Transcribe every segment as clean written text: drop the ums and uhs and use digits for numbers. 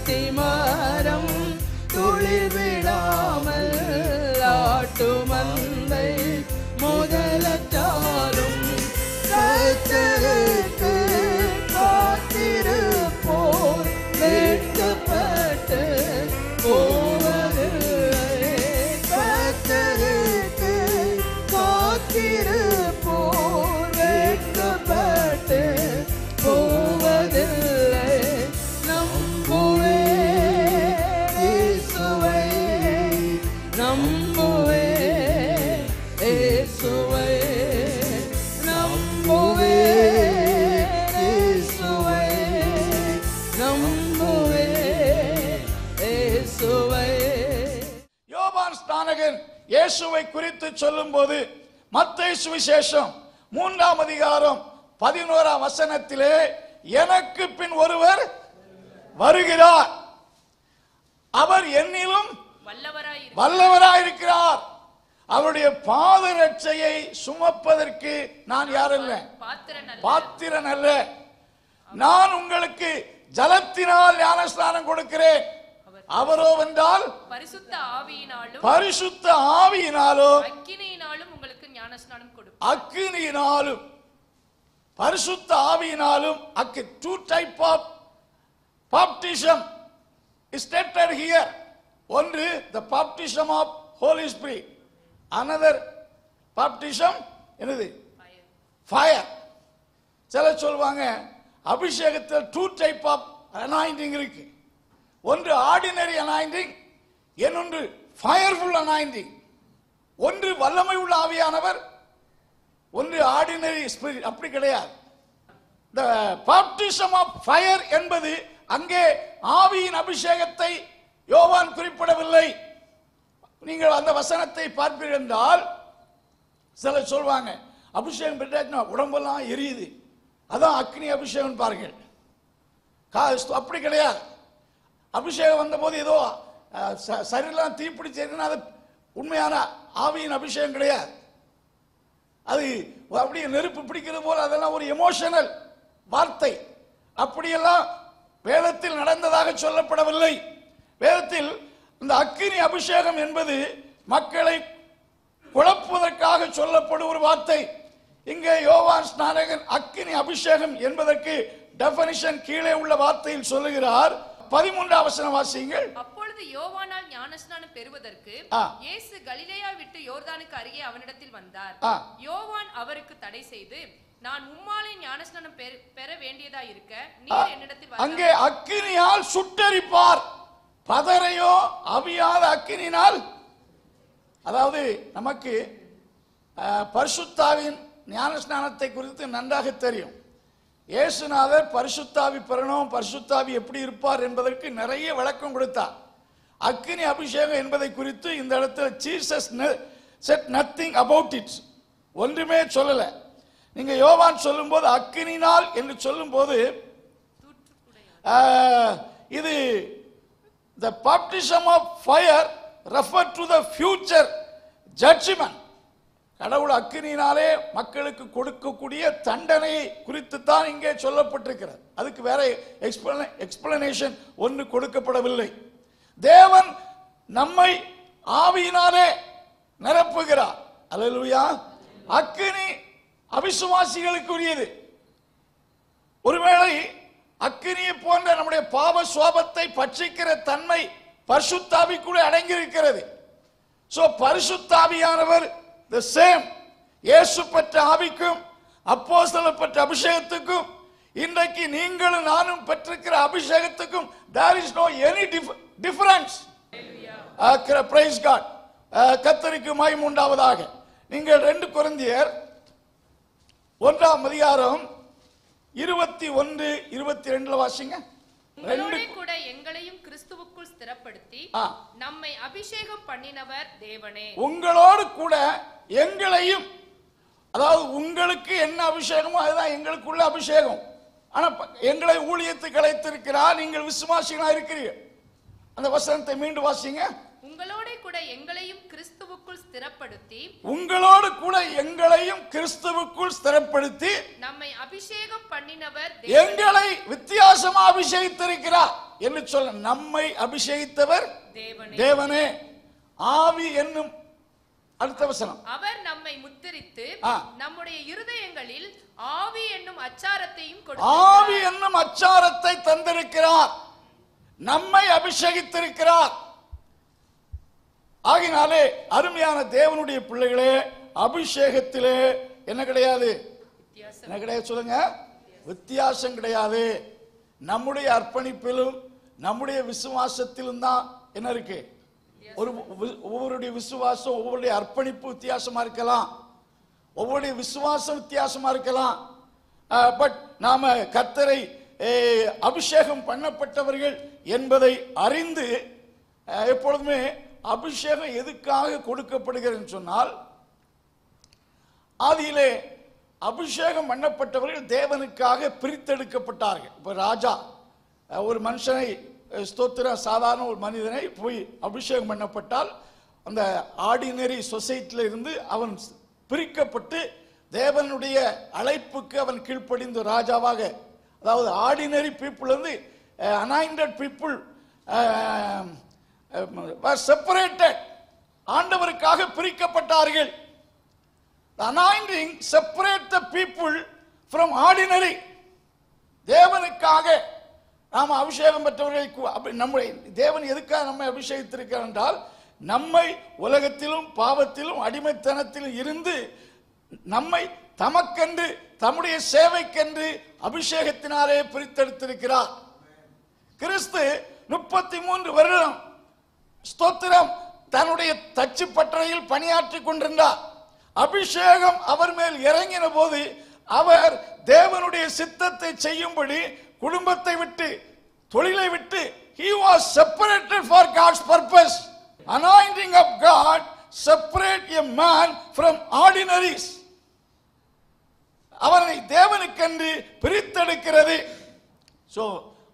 அத்திமரம் துளிர் விடாமல் ஆட்டுமந்தை முதலத்தாலும் கர்த்தருக்கு காத்திருப்போர் வெட்கப்பட்டு போவதில்லை. கர்த்தருக்கு காத்திருப்போர் வெட்கப்பட்டு போவதில்லை. நம்புவே இயேசுவை, நம்புவே இயேசுவை, நம்புவே இயேசுவை, நம்புவே இயேசுவை. யோவான் ஸ்நானகன் இயேசுவை குறித்து சொல்லும்போது மத்தேயு சுவிசேஷம் 3ஆம் அதிகாரம் 11ஆம் வசனத்திலே எனக்கு பின் ஒருவர் வருகிறார், அவர் என்னிலும் வல்லவராயிருக்கிறார், அவருடைய பாதரட்சையை சுமப்பதற்கு நான் யாரல்ல, பாத்திரன் அல்ல. நான் உங்களுக்கு ஜலத்தினால் ஞானஸ்நானம் கொடுக்கிறேன், அவரோ வென்றால் பரிசுத்த ஆவியினாலும் உங்களுக்கு ஞானஸ்நானம் கொடுப்பார். அக்கினியினாலும் பரிசுத்த ஆவியினாலும். two type of baptism is stated here. ஒன்று the baptism of Holy Spirit, another baptism என்னது, fire. சில சொல்வாங்க அபிஷேகத்தில் two type of anointing இருக்கு. ஒன்று ஆர்டினரி anointing, இன்னொன்று ஃபயர்ஃபுல் anointing. ஒன்று வல்லமை உள்ள ஆவியானவர், ஒன்று ஆர்டினரி ஸ்பிரிட். அப்படி கிடையாது. the baptism of fire என்பது அங்கே ஆவியின் அபிஷேகத்தை யோவான் குறிப்பிடவில்லை. நீங்கள் அந்த வசனத்தை பார்ப்பீர்கள் என்றால் சிலர் சொல்வாங்க அபிஷேகம் பெற்றாச்சுன்னா உடம்பெல்லாம் எரியுது, அதான் அக்னி அபிஷேகம் பாருங்கள். அப்படி கிடையாது. அபிஷேகம் வந்த போது ஏதோ சரீரம் தீப்பிடிச்சிருக்குன்னா அது உண்மையான ஆவியின் அபிஷேகம் கிடையாது. அது அப்படியே நெருப்பு பிடிக்கிறது போல அதெல்லாம் ஒரு எமோஷனல் வார்த்தை. அப்படியெல்லாம் வேதத்தில் நடந்ததாக சொல்லப்படவில்லை. வேதத்தில் இந்த அக்கினி அபிஷேகம் என்பது மக்களை குழப்புவதற்காக சொல்லப்படும் ஒரு வார்த்தை. இங்கே யோவான் ஸ்நானகன் அக்கினி அபிஷேகம் என்பதற்கு டெஃபினிஷன் கீழே உள்ள வார்த்தையில் சொல்லுகிறார். 13ஆம் வசனம் வாசியுங்கள். அப்பொழுது யோவானால் ஞானஸ்நானம் பெறுவதற்கு இயேசு கலிலேயா விட்டு யோர்தானுக்கு அருகே அவனிடத்தில் வந்தார். யோவான் அவருக்கு தடை செய்து, நான் உம்மாலே ஞானஸ்நானம் பெற வேண்டியதா இருக்க நீர் என்னிடத்தில் அங்கே அக்கினியால் சுட்டரிப்பார், பதரையோ அவியாத அக்கினினால். அதாவது நமக்கு பரிசுத்தாவின் ஞானஸ்நானத்தை குறித்து நன்றாக தெரியும். இயேசுநாதர் பரிசுத்தாவி பெறணும், பரிசுத்தாவி எப்படி இருப்பார் என்பதற்கு நிறைய விளக்கம் கொடுத்தார். அக்கினி அபிஷேகம் என்பதை குறித்து இந்த இடத்துல Jesus said nothing about it, ஒன்றுமே சொல்லல. நீங்க யோவான் சொல்லும்போது அக்கினினால் என்று சொல்லும்போது இது the baptism of fire refer to the future judgment. கடவுள் அக்கினியினாலே மக்களுக்கு கொடுக்கக்கூடிய தண்டனையை குறித்து தான் இங்கே சொல்லப்பட்டிருக்கிறது. அதுக்கு வேற எக்ஸ்பிளனேஷன் ஒன்று கொடுக்கப்படவில்லை. தேவன் நம்மை ஆவியினாலே நிரப்புகிறார். அல்லேலூயா. அக்கினி அவிசுவாசிகளுக்குரியது. ஒருவேளை அக்கினியை போன்ற நம்முடைய பாவ சுவாபத்தை பட்சிக்கிற தன்மை பரிசுத்தாவிக்குள்ளே அடங்கியிருக்கிறது. சோ பரிசுத்தாவியானவர் the same. இயேசு பெற்ற ஆவிக்கும் அப்போஸ்தலர் பெற்ற அபிஷேகத்துக்கும் இன்றைக்கு நீங்களும் நானும் பெற்றிருக்கிற அபிஷேகத்துக்கும் there is no any difference. praise God. கர்த்தருக்கு மகிமை உண்டாவதாக. நீங்கள் 2 கொரிந்தியர் 1ஆம் அதிகாரம் 21-22 வாசிங்க. உங்களோட கூட எங்களையும் கிறிஸ்துவுக்குள் ஸ்திரப்படுத்தி நம்மை அபிஷேகம் பண்ணினவர் தேவனே. உங்களோடு கூட எங்களையும், அதாவது உங்களுக்கு என்ன அபிஷேகமோ அதுதான் எங்களுக்குள்ள அபிஷேகம். ஆனா எங்களை ஊழியத்துக்கு அழைத்திருக்கிறார், நீங்கள் விசுவாசிகளா இருக்கிறீர்கள். அந்த வசனத்தை மீண்டும் வாசிங்க. உங்களோட கூட எங்களையும் கிறிஸ்துவுக்குள் ஸ்திரப்படுத்தி, உங்களோடு கூட எங்களையும் கிறிஸ்துவுக்குள் ஸ்திரப்படுத்தி நம்மை அபிஷேகம் பண்ணினவர், எங்களை வித்தியாசமா அபிஷேகித்திருக்கிறார். என்று சொல்ல, நம்மை அபிஷேகித்தவர் தேவனே. ஆவி என்னும் அடுத்த வசனம், அவர் நம்மை முத்திரித்து நம்முடைய இருதயங்களில் ஆவி என்னும் அச்சாரத்தையும் ஆவி என்னும் அச்சாரத்தை தந்திருக்கிறார், நம்மை அபிஷேகித்திருக்கிறார். ஆகினாலே அருமையான தேவனுடைய பிள்ளைகளே, அபிஷேகத்திலே என்ன கிடையாது? என்ன கிடையாது சொல்லுங்க? வித்தியாசம் கிடையாது. நம்முடைய அர்ப்பணிப்பிலும் நம்முடைய விசுவாசத்திலும் தான் என்ன இருக்கு? ஒவ்வொருடைய விசுவாசம், ஒவ்வொருடைய அர்ப்பணிப்பு வித்தியாசமா இருக்கலாம், ஒவ்வொருடைய விசுவாசம் வித்தியாசமா இருக்கலாம். பட் நாம கர்த்தரை அபிஷேகம் பண்ணப்பட்டவர்கள் என்பதை அறிந்து, எப்பொழுதுமே அபிஷேகம் எதுக்காக கொடுக்கப்படுகிறது சொன்னால், ஆதியிலே அபிஷேகம் பண்ணப்பட்டவர்கள் தேவனுக்காக பிரித்தெடுக்கப்பட்டார்கள். இப்ப ராஜா ஒரு மனுஷனை, ஸ்தோத்திர சாதாரண ஒரு மனிதனை போய் அபிஷேகம் பண்ணப்பட்டால், அந்த ஆர்டினரி சொசைட்டில இருந்து அவன் பிரிக்கப்பட்டு தேவனுடைய அழைப்புக்கு அவன் கீழ்ப்படிந்து ராஜாவாக, அதாவது ஆர்டினரி பீப்புள் இருந்து அனாயிண்டட் பீப்புள் செப்பரேட்டட், ஆண்டவருக்காக பிரிக்கப்பட்டார்கள். The anointing separate the people from ordinary. தேவனுக்காக நாம் அபிஷேகம் பெற்றவர்களுக்கு, நம்முடைய தேவன் எதுக்காக நம்மை அபிஷேகித்திருக்கிறார் என்றால், நம்மை உலகத்திலும் பாவத்திலும் அடிமைத்தனத்திலும் இருந்து நம்மை தமக்கென்று தம்முடைய சேவைக்கென்று அபிஷேகத்தினாலே பிரித்தெடுத்திருக்கிறார். கிறிஸ்து 33 வருடம் ஸ்தோத்திரம் தன்னுடைய தச்சு பட்டறையில் பணியாற்றி கொண்டிருந்தார். அபிஷேகம் அவர் மேல் இறங்கின போது அவர் தேவனுடைய சித்தத்தை செய்யும்படி குடும்பத்தை விட்டு, தொழிலை விட்டு, he was separated for God's purpose. Anointing of God separate a man from ordinaries. அவரை தேவனுக்கென்று பிரித்தெடுக்கிறது. சோ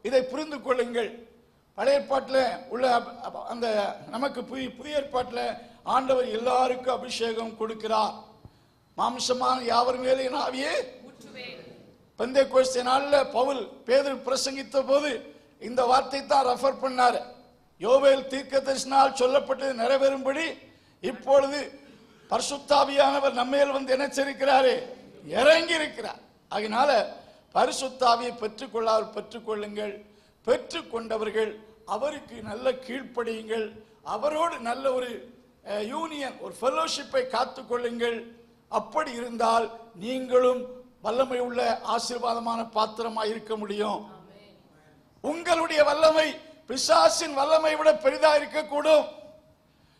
இதை புரிந்து கொள்ளுங்கள். பழைய ஏற்பாட்டில் உள்ள அந்த நமக்கு புதிய ஏற்பாட்டில் ஆண்டவர் எல்லாருக்கும் அபிஷேகம் கொடுக்கிறார். மாம்சமான யாவர் மேலே என் ஆவியை ஊற்றுவேன். பெந்தேகோஸ்தே நாளில் பவுல் பேதுரு பிரசங்கித்த போது இந்த வார்த்தை தான் ரெஃபர் பண்ணார். யோவேல் தீர்க்கதரிசினால் சொல்லப்பட்டது நிறைவேறும்படி இப்பொழுது பரிசுத்தாவியானவர் நம்மேல் வந்து என்ன செய்கிறாரே? இறங்கி இருக்கிறார். அதனால பரிசுத்தாவியை பெற்றுக்கொள்ளுங்கள். பெற்றுக்கொண்டவர்கள் அவருக்கு நல்ல கீழ்ப்படியுங்கள். அவரோடு நல்ல ஒரு யூனியன், ஒரு ஃபெலோஷிப்பை காத்துக்கொள்ளுங்கள். அப்படி இருந்தால் நீங்களும் வல்லமை உள்ள ஆசீர்வாதமான பாத்திரமாய் இருக்க முடியும். உங்களுடைய வல்லமை பிசாசின் வல்லமை விட பெரிதா இருக்கக்கூடும்.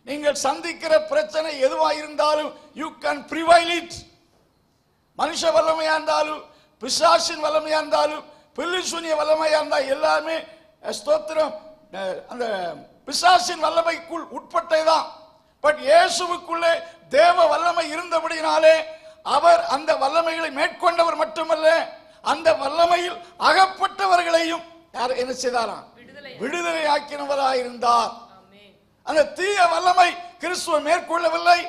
நீங்கள் சந்திக்கிற பிரச்சனை எதுவாக இருந்தாலும் யூ கேன் ப்ரிவைல் இட். மனுஷ வல்லமையா இருந்தாலும், பிசாசின் வல்லமையா இருந்தாலும், பில்லிசூனிய வல்லமையா இருந்தால் எல்லாமே ஸ்தோத்திரம் அந்த பிசாசின் வல்லமைக்குள் உட்பட்டதுதான். பட் இயேசுவுக்குள்ளே தேவ வல்லமை இருந்தபடினாலே அவர் அந்த வல்லமைகளை மேற்கொண்டவர் மட்டுமல்ல, அந்த வல்லமையில் அகப்பட்டவர்களையும் யார் என்ன செய்தாராம்? விடுதலை ஆக்கினவராயிருந்தார். அந்த தீய வல்லமை கிறிஸ்துவ மேற்கொள்ளவில்லை.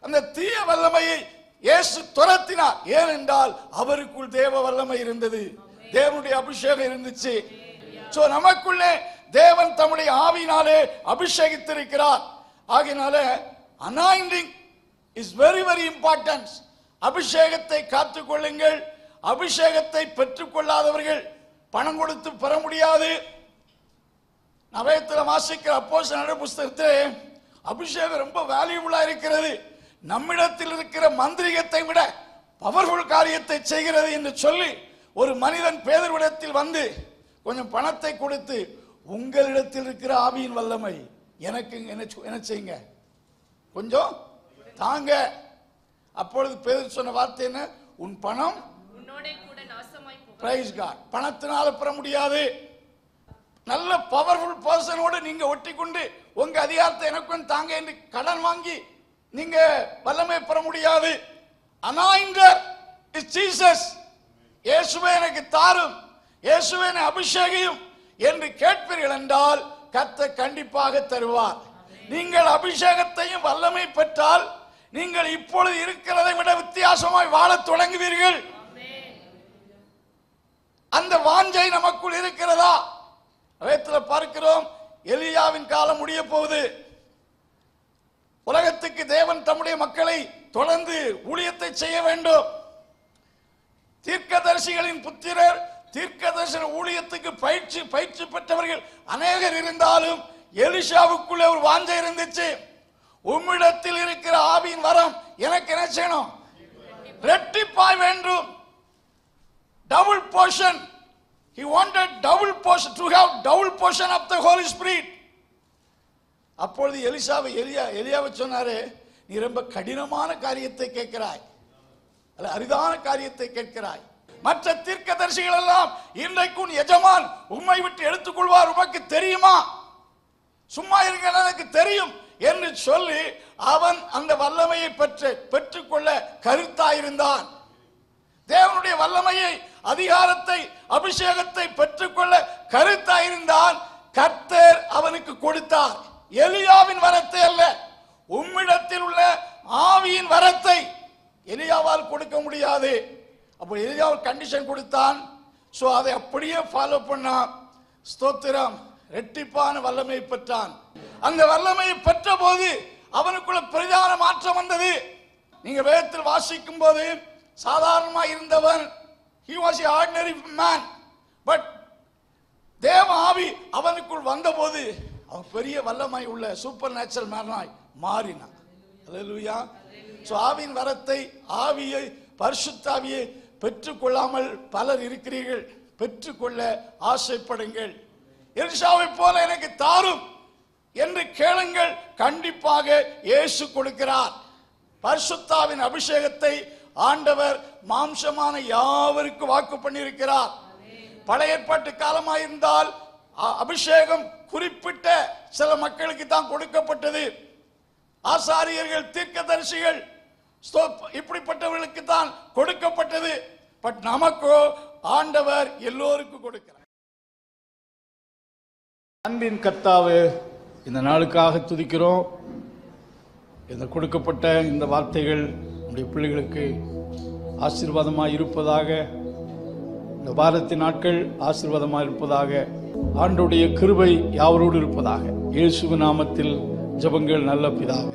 அந்த தீய வல்லமையை இயேசு துரத்தினார். ஏனென்றால் அவருக்குள் தேவ வல்லமை இருந்தது, தேவனுடைய அபிஷேகம் இருந்துச்சு. சோ நமக்குள்ளே தேவன் தம்முடைய ஆவியினாலே அபிஷேகித்திருக்கிறார். ஆகையினால anointing is very very important. அபிஷேகத்தை காத்துக்கொள்ளுங்கள். அபிஷேகத்தை பெற்றுக்கொள்ளாதவர்கள் பணம் கொடுத்து பெற முடியாது. நவயத்தில் வாசிக்கிற அப்போஸ்தலர் புத்தகத்திலே அபிஷேகம் ரொம்ப வேல்யூபுல்லா இருக்கிறது. நம்மிடத்தில் இருக்கிற மந்திரிகத்தை விட பவர்ஃபுல் காரியத்தை செய்கிறது என்று சொல்லி ஒரு மனிதன் பேதுருவிடத்தில் வந்து கொஞ்சம் பணத்தை கொடுத்து, உங்களிடத்தில் இருக்கிற ஆவியின் வல்லமை எனக்கு என்ன செய்யுங்க, கொஞ்சம் தாங்க. அப்பொழுது பேதுரு சொன்ன வார்த்தை என்ன? உன் பணம் பிரைஸ் காட், பணத்தினால பெற முடியாது. நல்ல பவர்ஃபுல் பர்சனோடு நீங்க ஒட்டி கொண்டு உங்க அதிகாரத்தை எனக்கும் தாங்க என்று கடன் வாங்கி நீங்க வல்லமை பெற முடியாது. அனாயிண்டர் இஸ் ஜீசஸ். இயேசுவே எனக்கு தாரும், இயேசுவே என்னை அபிஷேகியும் என்று கேட்பீர்கள் என்றால் கர்த்தர் கண்டிப்பாக தருவார். நீங்கள் அபிஷேகத்தையும் வல்லமை பெற்றால் நீங்கள் இப்பொழுது இருக்கிறதை விட வித்தியாசமாய் வாழத் தொடங்குவீர்கள். அந்த வாஞ்சை நமக்குள் இருக்கிறதா? வேதத்தில் எலியாவின் காலம் முடிய போகுது. உலகத்துக்கு தேவன் தம்முடைய மக்களை தொடர்ந்து ஊழியத்தை செய்ய வேண்டும். தீர்க்கதரிசிகளின் புத்திரர், தீர்க்கதரிசன ஊழியத்துக்கு பயிற்சி பெற்றவர்கள் அநேகர் இருந்தாலும் எலிஷாவுக்குள்ளே ஒரு வாஞ்சை இருந்துச்சு. உம்மிடத்தில் இருக்கிற ஆவியின் வரம் எனக்கு என்ன செய்யணும்? ரெட்டிப்பாய் வேண்டும். Double portion. He wanted double portion, to have double portion of the Holy Spirit. அப்பொழுது எலியாவை சொன்னாரு, நீ ரொம்ப கடினமான காரியத்தை கேட்கிறாய், அல்ல அரிதான காரியத்தை கேட்கிறாய். மற்ற தீர்க்கதரிசிகள் எல்லாம் இன்றைக்கு உன் எஜமான் உம்மை விட்டு எடுத்துக்கொள்வார், உமக்கு தெரியுமா? சும்மா இருங்க, எனக்கு தெரியும் என்று சொல்லி அவன் அந்த வல்லமையை பெற்றுக்கொள்ள கருத்தாயிருந்தான். தேவனுடைய வல்லமையை, அதிகாரத்தை, அபிஷேகத்தை பெற்றுக்கொள்ள கருத்தாயிருந்தான். கர்த்தர் அவனுக்கு கொடுத்தார். எலியாவின் வரத்தை அல்ல, உம்மிடத்தில் உள்ள ஆவியின் வரத்தை எலியாவால் கொடுக்க முடியாது. அப்போ எலியாவால் கண்டிஷன் கொடுத்தான். சோ அதை அப்படியே ஃபாலோ பண்ணான். ஸ்தோத்திரம். ரெட்டிப்பான வல்லமையை பெற்றான். அந்த வல்லமையை பெற்ற போது அவனுக்குள்ள பிரதான மாற்றம் வந்தது. நீங்க வேதத்தில் வாசிக்கும் போது சாதாரணமா இருந்தவன், he was an ordinary man, but தேவ ஆவி அவனுக்குள் வந்தபோது அவன் பெரிய வல்லமை உள்ள சூப்பர் நேச்சுரல் மேனாய் மாறினான். அல்லேலூயா. சோ ஆவியின் வரத்தை, ஆவியை, பரிசுத்தாவியை பெற்றுக்கொள்ளாமல் பலர் இருக்கிறீர்கள். பெற்றுக்கொள்ள ஆசைப்படுங்கள். எலிசாவை போல எனக்கு தாரும் என்று கேளுங்கள். கண்டிப்பாக இயேசு கொடுக்கிறார். பரிசுத்தாவின் அபிஷேகத்தை ஆண்டவர் மாம்சமான யாவருக்கு வாக்கு பண்ணியிருக்கிறார். பழைய ஏற்பாட்டு காலமாயிருந்தால் அபிஷேகம் குறிப்பிட்ட சில மக்களுக்கு தான் கொடுக்கப்பட்டது. ஆசாரியர்கள், தீர்க்கதரிசிகள், இப்படிப்பட்டவர்களுக்கு தான் கொடுக்கப்பட்டது. பட் நமக்கோ ஆண்டவர் எல்லோருக்கும் கொடுக்கிறார். அன்பின் கர்த்தாவே, இந்த நாளுக்காக துதிக்கிறோம். இந்த கொடுக்கப்பட்ட இந்த வார்த்தைகள் நம்முடைய பிள்ளைகளுக்கு ஆசீர்வாதமாக இருப்பதாக, இந்த வாரத்தின் நாட்கள் ஆசீர்வாதமாக இருப்பதாக, ஆண்டவருடைய கிருபை யாவரோடு இருப்பதாக. இயேசுவின் நாமத்தில் ஜெபங்கள் நல்ல பிதாவே.